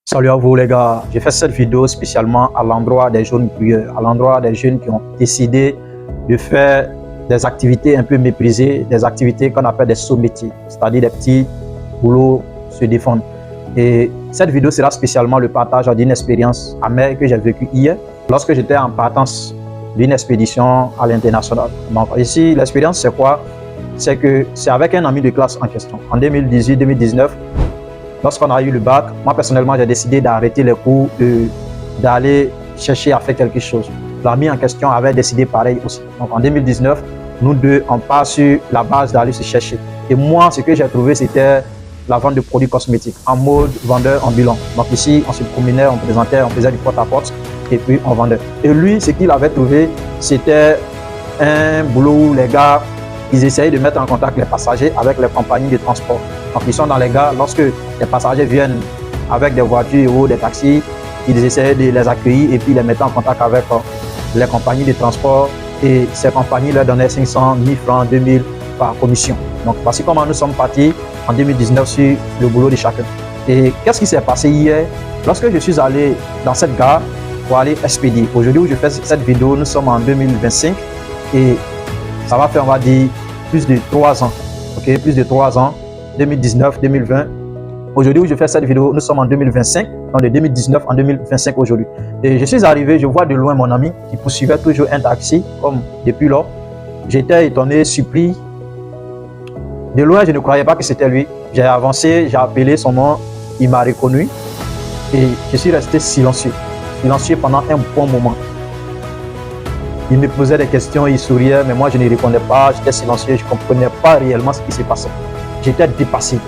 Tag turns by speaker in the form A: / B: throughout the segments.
A: Salut à vous les gars, j'ai fait cette vidéo spécialement à l'endroit des jeunes bruyeurs, à l'endroit des jeunes qui ont décidé de faire des activités un peu méprisées, des activités qu'on appelle des sous-métiers, c'est-à-dire des petits boulots se défendre. Et cette vidéo sera spécialement le partage d'une expérience amère que j'ai vécue hier lorsque j'étais en partance d'une expédition à l'international. Donc ici, l'expérience c'est quoi? C'est que c'est avec un ami de classe en question. En 2018-2019, lorsqu'on a eu le bac, moi personnellement j'ai décidé d'arrêter les cours et d'aller chercher à faire quelque chose. L'ami en question avait décidé pareil aussi. Donc en 2019, nous deux on part sur la base d'aller se chercher. Et moi ce que j'ai trouvé c'était la vente de produits cosmétiques en mode vendeur ambulant. Donc ici on se promenait, on présentait, on faisait du porte-à-porte et puis on vendait. Et lui ce qu'il avait trouvé c'était un boulot où les gars ils essayaient de mettre en contact les passagers avec les compagnies de transport. Donc ils sont dans les gares, lorsque les passagers viennent avec des voitures ou des taxis, ils essayaient de les accueillir et puis les mettre en contact avec les compagnies de transport et ces compagnies leur donnaient 500, 1000 francs, 2000 par commission. Donc voici comment nous sommes partis en 2019 sur le boulot de chacun. Et qu'est-ce qui s'est passé hier? Lorsque je suis allé dans cette gare pour aller expédier, aujourd'hui où je fais cette vidéo, nous sommes en 2025 et ça va faire, on va dire, plus de 3 ans. Ok, plus de 3 ans, 2019, 2020. Aujourd'hui où je fais cette vidéo, nous sommes en 2025, donc de 2019 en 2025 aujourd'hui. Et je suis arrivé, je vois de loin mon ami qui poursuivait toujours un taxi, comme depuis lors. J'étais étonné, surpris. De loin, je ne croyais pas que c'était lui. J'ai avancé, j'ai appelé son nom, il m'a reconnu. Et je suis resté silencieux pendant un bon moment. Il me posait des questions, il souriait, mais moi je ne répondais pas, j'étais silencieux, je ne comprenais pas réellement ce qui se passait. J'étais dépassé.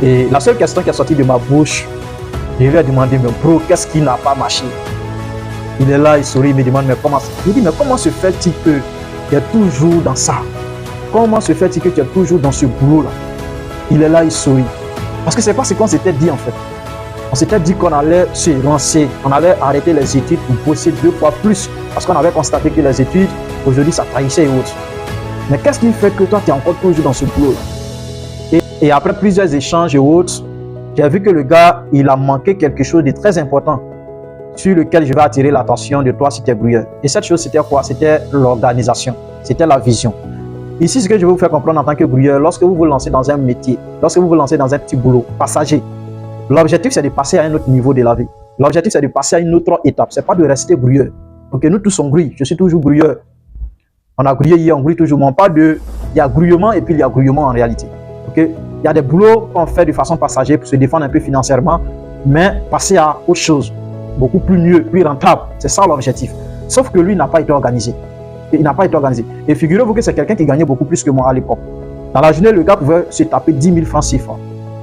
A: Et la seule question qui est sortie de ma bouche, je lui ai demandé, mais bro, qu'est-ce qui n'a pas marché? Il est là, il sourit, il me demande, mais comment? Je lui dis, mais comment se fait-il que tu es toujours dans ça? Comment se fait-il que tu es toujours dans ce boulot-là? Il est là, il sourit. Parce que c'est pas ce qu'on s'était dit en fait. On s'était dit qu'on allait se lancer, on allait arrêter les études pour bosser 2 fois plus. Parce qu'on avait constaté que les études, aujourd'hui, ça trahissait et autres. Mais qu'est-ce qui fait que toi, tu es encore toujours dans ce boulot-là? Et après plusieurs échanges et autres, j'ai vu que le gars, il a manqué quelque chose de très important sur lequel je vais attirer l'attention de toi si tu es bruyeur. Et cette chose, c'était quoi? C'était l'organisation, c'était la vision. Ici, ce que je vais vous faire comprendre en tant que bruyeur, lorsque vous vous lancez dans un métier, lorsque vous vous lancez dans un petit boulot passager, l'objectif, c'est de passer à un autre niveau de la vie. L'objectif, c'est de passer à une autre étape. Ce n'est pas de rester bruyeur. Ok, nous tous on grouille. Je suis toujours grouilleur. On a grouillé hier, on grouille toujours. Mais on parle de, il y a grouillement et puis il y a grouillement en réalité. Ok, il y a des boulots qu'on fait de façon passager pour se défendre un peu financièrement, mais passer à autre chose, beaucoup plus mieux, plus rentable. C'est ça l'objectif. Sauf que lui n'a pas été organisé. Il n'a pas été organisé. Et figurez-vous que c'est quelqu'un qui gagnait beaucoup plus que moi à l'époque. Dans la journée, le gars pouvait se taper 10 000 francs, 6 francs.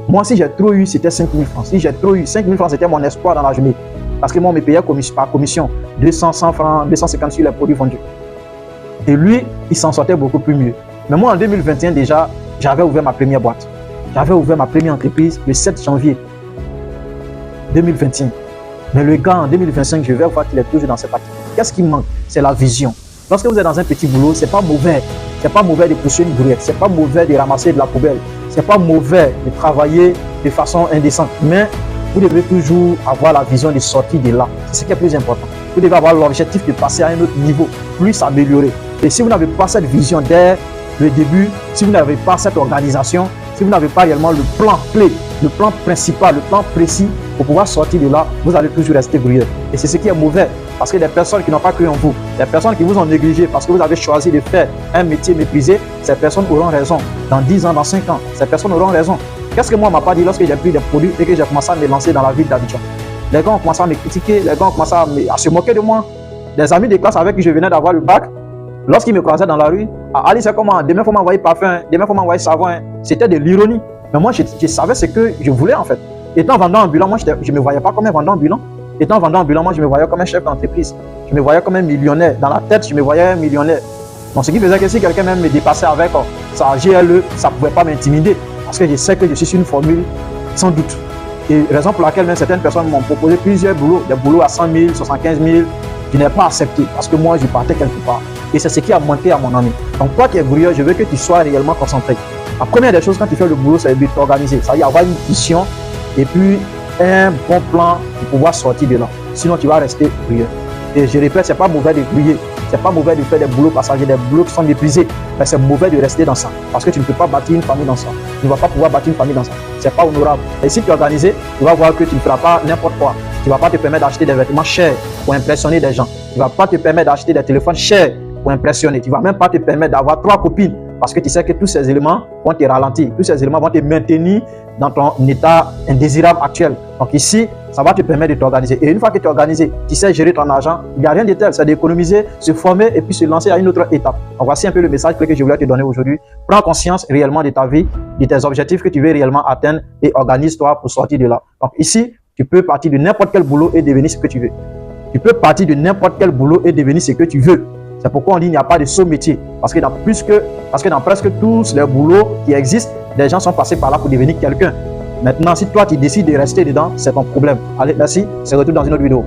A: Moi, si j'ai trop eu, c'était 5 000 francs. Si j'ai trop eu, 5 000 francs, c'était mon espoir dans la journée. Parce que moi, on me payait par commission 200, 100 francs, 250 sur les produits vendus. Et lui, il s'en sortait beaucoup plus mieux. Mais moi, en 2021, déjà, j'avais ouvert ma première boîte. J'avais ouvert ma première entreprise le 7 janvier 2021. Mais le gars, en 2025, je vais voir qu'il est toujours dans cette activité. Qu'est-ce qui manque? C'est la vision. Lorsque vous êtes dans un petit boulot, c'est pas mauvais. C'est pas mauvais de pousser une brouette. C'est pas mauvais de ramasser de la poubelle. C'est pas mauvais de travailler de façon indécente. Mais vous devez toujours avoir la vision de sortir de là. C'est ce qui est plus important. Vous devez avoir l'objectif de passer à un autre niveau, plus s'améliorer. Et si vous n'avez pas cette vision dès le début, si vous n'avez pas cette organisation, si vous n'avez pas réellement le plan clé, le plan principal, le plan précis pour pouvoir sortir de là, vous allez toujours rester bruyeur. Et c'est ce qui est mauvais. Parce que des personnes qui n'ont pas cru en vous, des personnes qui vous ont négligé parce que vous avez choisi de faire un métier méprisé, ces personnes auront raison. Dans 10 ans, dans 5 ans, ces personnes auront raison. Qu'est-ce que moi, on m'a pas dit lorsque j'ai pris des produits et que j'ai commencé à me lancer dans la ville d'Abidjan? Les gars ont commencé à me critiquer, les gars ont commencé à se moquer de moi. Des amis de classe avec qui je venais d'avoir le bac, lorsqu'ils me croisaient dans la rue, Ali, c'est comment? Demain, il faut m'envoyer parfum, demain, il faut m'envoyer savon. C'était de l'ironie. Mais moi, je savais ce que je voulais en fait. Étant vendeur ambulant, moi, je ne me voyais pas comme un vendeur ambulant. Étant vendeur ambulant, moi, je me voyais comme un chef d'entreprise. Je me voyais comme un millionnaire. Dans la tête, je me voyais un millionnaire. Donc, ce qui faisait que si quelqu'un même me dépassait avec sa GLE, ça ne pouvait pas m'intimider. Parce que je sais que je suis sur une formule sans doute. Et raison pour laquelle même certaines personnes m'ont proposé plusieurs boulots, des boulots à 100 000, 75 000. Je n'ai pas accepté parce que moi, je partais quelque part. Et c'est ce qui a manqué à mon ami. Donc, toi qui es bruyeur, je veux que tu sois réellement concentré. La première des choses, quand tu fais le boulot, c'est de t'organiser. Ça veut dire avoir une vision et puis un bon plan pour pouvoir sortir de là. Sinon, tu vas rester bruyeur. Et je répète, c'est pas mauvais de briller. C'est pas mauvais de faire des boulots passagers, des boulots qui sont méprisés. Mais c'est mauvais de rester dans ça. Parce que tu ne peux pas bâtir une famille dans ça. Tu ne vas pas pouvoir bâtir une famille dans ça. C'est pas honorable. Et si tu es organisé, tu vas voir que tu ne feras pas n'importe quoi. Tu ne vas pas te permettre d'acheter des vêtements chers pour impressionner des gens. Tu ne vas pas te permettre d'acheter des téléphones chers pour impressionner. Tu ne vas même pas te permettre d'avoir 3 copines. Parce que tu sais que tous ces éléments vont te ralentir. Tous ces éléments vont te maintenir dans ton état indésirable actuel. Donc ici, ça va te permettre de t'organiser. Et une fois que tu es organisé, tu sais gérer ton argent, il n'y a rien de tel. C'est d'économiser, se former et puis se lancer à une autre étape. Donc voici un peu le message que je voulais te donner aujourd'hui. Prends conscience réellement de ta vie, de tes objectifs que tu veux réellement atteindre et organise-toi pour sortir de là. Donc ici, tu peux partir de n'importe quel boulot et devenir ce que tu veux. Tu peux partir de n'importe quel boulot et devenir ce que tu veux. C'est pourquoi on dit qu'il n'y a pas de saut métier. Parce que dans presque tous les boulots qui existent, des gens sont passés par là pour devenir quelqu'un. Maintenant, si toi tu décides de rester dedans, c'est ton problème. Allez, merci. On se retrouve dans une autre vidéo.